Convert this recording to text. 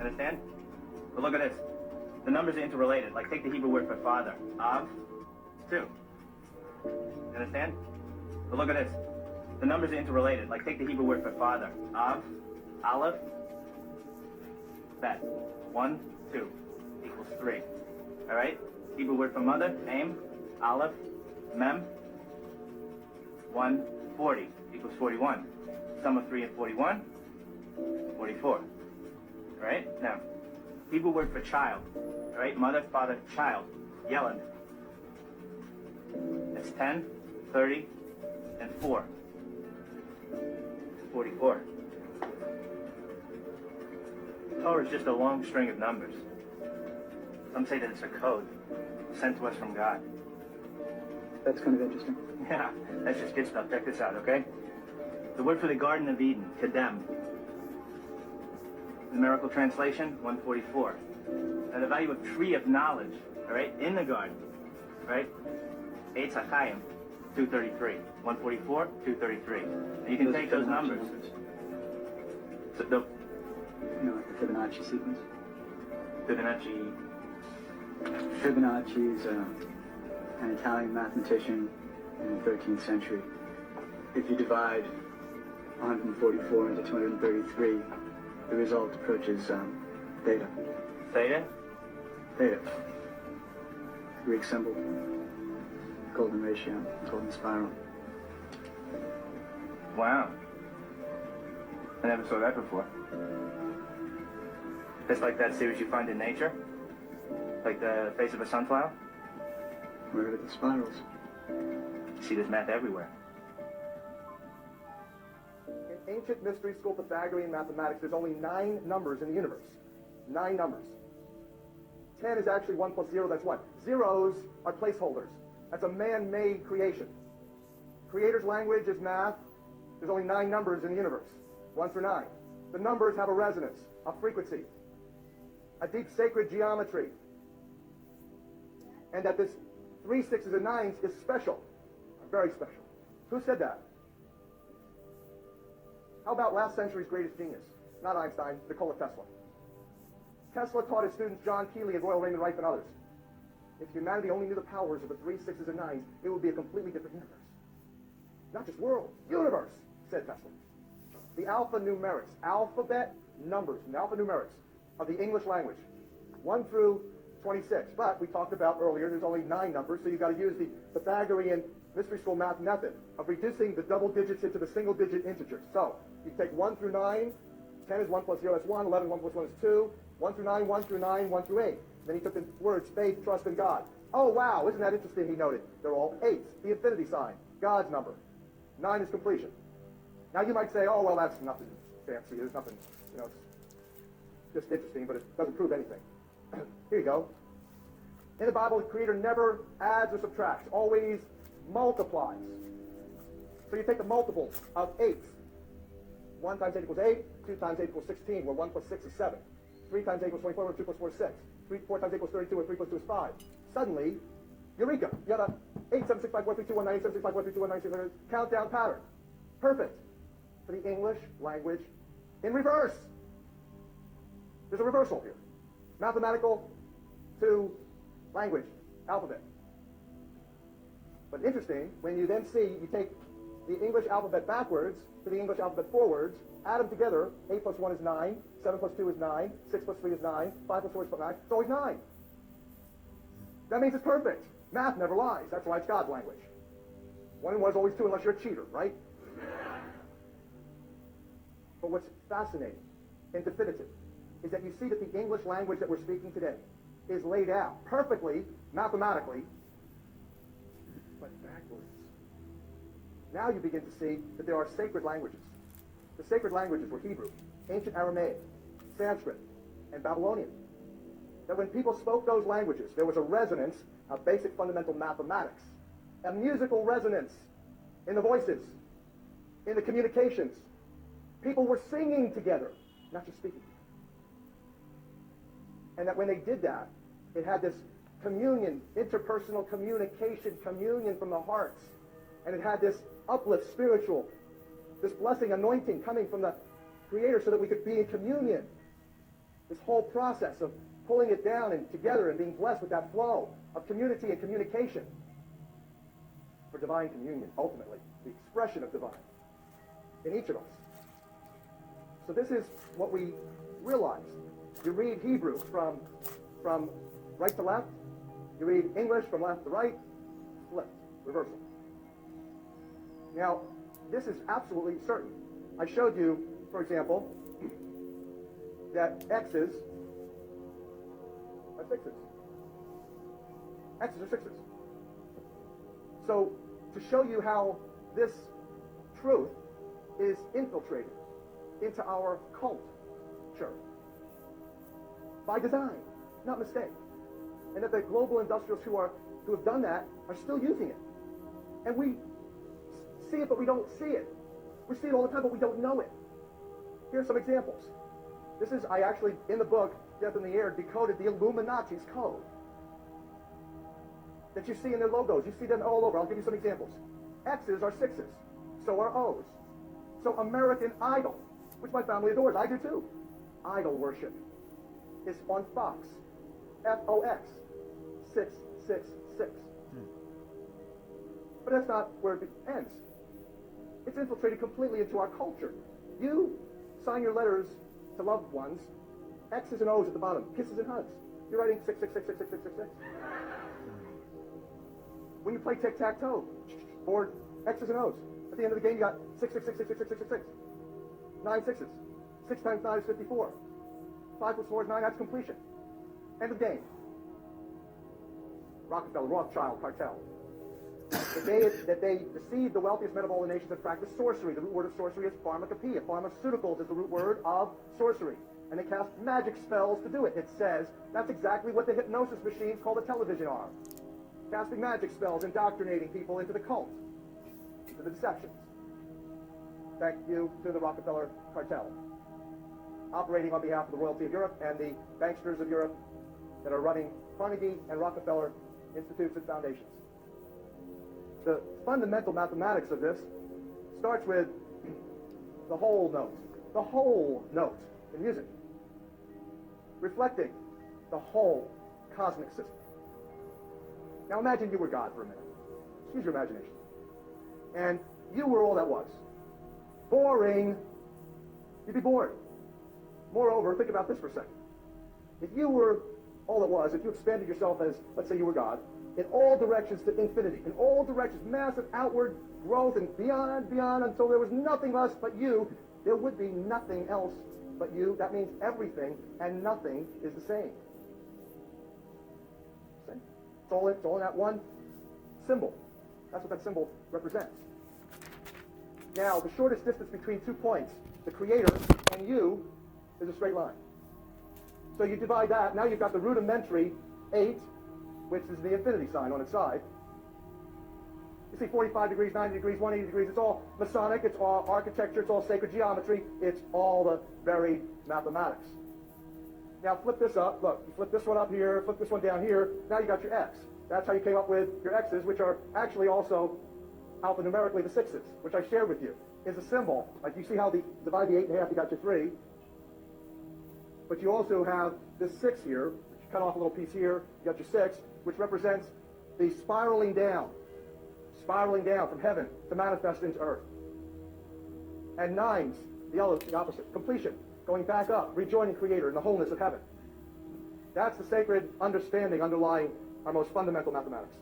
Understand? But look at this. The numbers are interrelated. Like, take the Hebrew word for father. Av, 2. Understand? But look at this. The numbers are interrelated. Like, take the Hebrew word for father. Av, Aleph, Bet. 1, 2 equals 3. All right? Hebrew word for mother, Aim, Aleph, Mem. 1, 40 equals 41. Sum of 3 and 41, 44. All right? Now, Hebrew word for child. All right? Mother, father, child. Yelad. It's 10, 30, and 4. 44. Torah is just a long string of numbers. Some say that it's a code sent to us from God. That's kind of interesting. Yeah, that's just good stuff. Check this out, okay? The word for the Garden of Eden, Kedem. Numerical translation, 144. Now the value of tree of knowledge, all right, in the garden, right? Eitz HaChaim, 233. 144, 233. And you can take those numbers. So the Like the Fibonacci sequence? Fibonacci. Fibonacci is an Italian mathematician in the 13th century. If you divide 144 into 233, the result approaches theta. Theta? Theta. Greek symbol. Golden ratio. Golden spiral. Wow. I never saw that before. Just like that series you find in nature? Like the face of a sunflower? Where are the spirals? You see this math everywhere. In ancient mystery school Pythagorean mathematics, there's only 9 numbers in the universe. 9 numbers. 10 is actually 1 plus 0, that's what? Zeros are placeholders. That's a man-made creation. Creator's language is math. There's only 9 numbers in the universe. 1 through 9. The numbers have a resonance, a frequency, a deep sacred geometry. And that this 3, 6s, and 9s is special. Very special. Who said that? How about last century's greatest genius? Not Einstein, Nikola Tesla. Tesla taught his students John Keeley and Royal Raymond Rife and others. If humanity only knew the powers of the 3, 6s, and 9s, it would be a completely different universe. Not just world, universe, said Tesla. The alphanumerics, alphabet numbers, and alphanumerics of the English language, 1 through 26. But we talked about earlier, there's only 9 numbers, so you've got to use the Pythagorean mystery school math method of reducing the double digits into the single digit integers. So you take 1 through 9, 10 is 1 plus 0, that's 1, 11, 1 plus 1 is 2, 1 through 9, 1 through 9, 1 through 8. Then he took the words faith, trust, and God. Oh, wow, isn't that interesting, he noted. They're all 8s, the infinity sign, God's number. 9 is completion. Now you might say, oh, well, that's nothing fancy, there's nothing, it's just interesting, but it doesn't prove anything. Here you go. In the Bible, the Creator never adds or subtracts, always multiplies. So you take the multiples of 8. 1 times 8 equals 8, 2 times 8 equals 16, where 1 plus 6 is 7. 3 times 8 equals 24, where 2 plus 4 is 6. 4 times 8 equals 32, where 3 plus 2 is 5. Suddenly, eureka, you got a 8, 7, 6, 5, 4, 3, 2, 1, 9, 8, 7, 6, 5, 4, 3, 2, 1, 9, 6, 5, countdown pattern. Perfect for the English language in reverse. There's a reversal here. Mathematical to language, alphabet. But interesting, when you then see, you take the English alphabet backwards to the English alphabet forwards, add them together, 8 plus 1 is 9, 7 plus 2 is 9, 6 plus 3 is 9, 5 plus 4 is 9, it's always 9. That means it's perfect. Math never lies. That's why it's God's language. 1 and 1 is always 2 unless you're a cheater, right? But what's fascinating and definitive is that you see that the English language that we're speaking today is laid out perfectly, mathematically, but backwards. Now you begin to see that there are sacred languages. The sacred languages were Hebrew, ancient Aramaic, Sanskrit, and Babylonian. That when people spoke those languages, there was a resonance of basic fundamental mathematics, a musical resonance in the voices, in the communications. People were singing together, not just speaking. And that when they did that, it had this communion, interpersonal communication, communion from the hearts. And it had this uplift, spiritual, this blessing, anointing coming from the Creator so that we could be in communion. This whole process of pulling it down and together and being blessed with that flow of community and communication for divine communion, ultimately, the expression of divine in each of us. So this is what we realize. You read Hebrew from right to left. You read English from left to right. Flip, reversal. Now, this is absolutely certain. I showed you, for example, that X's are sixes. X's are sixes. So, to show you how this truth is infiltrated into our culture by design, not mistake, and that the global industrialists who have done that are still using it, and we see it, but we don't see it. We see it all the time, but we don't know it. Here's some examples. This is, I actually, in the book, Death in the Air, decoded the Illuminati's code that you see in their logos. You see them all over. I'll give you some examples. X's are sixes. So are O's. So American Idol, which my family adores. I do too. Idol worship is on Fox. FOX. 666. But that's not where it ends. It's infiltrated completely into our culture. You sign your letters to loved ones, X's and O's at the bottom, kisses and hugs. You're writing 6666666. When you play tic-tac-toe, board X's and O's. At the end of the game, you got 6666666. 9 sixes. 6 times 9 is 54. 5 plus 4 is 9. That's completion. End of game. Rockefeller, Rothschild cartel. That they deceived the wealthiest men of all the nations and practiced sorcery. The root word of sorcery is pharmacopoeia. Pharmaceuticals is the root word of sorcery. And they cast magic spells to do it. It says that's exactly what the hypnosis machines called the television are. Casting magic spells, indoctrinating people into the cult, into the deceptions. Thank you to the Rockefeller cartel. Operating on behalf of the royalty of Europe and the banksters of Europe that are running Carnegie and Rockefeller institutes and foundations. The fundamental mathematics of this starts with the whole note. The whole note in music. Reflecting the whole cosmic system. Now imagine you were God for a minute. Use your imagination. And you were all that was. Boring. You'd be bored. Moreover, think about this for a second. If you were all that was, if you expanded yourself as, let's say you were God, in all directions to infinity, in all directions, massive outward growth and beyond, until there was nothing else but you, there would be nothing else but you. That means everything and nothing is the same. See? It's all in that one symbol. That's what that symbol represents. Now, the shortest distance between 2 points, the Creator and you, is a straight line. So you divide that, now you've got the rudimentary 8, which is the infinity sign on its side. You see 45 degrees, 90 degrees, 180 degrees. It's all Masonic, it's all architecture, it's all sacred geometry, it's all the very mathematics. Now flip this up. Look, you flip this one up here, flip this one down here. Now you got your X. That's how you came up with your X's, which are actually also alphanumerically the 6s, which I shared with you, is a symbol. Like you see how divide the 8 in half, you got your 3. But you also have this 6 here, which you cut off a little piece here, you got your 6, which represents the spiraling down from heaven to manifest into earth. And 9's the opposite, completion, going back up, rejoining Creator in the wholeness of heaven. That's the sacred understanding underlying our most fundamental mathematics.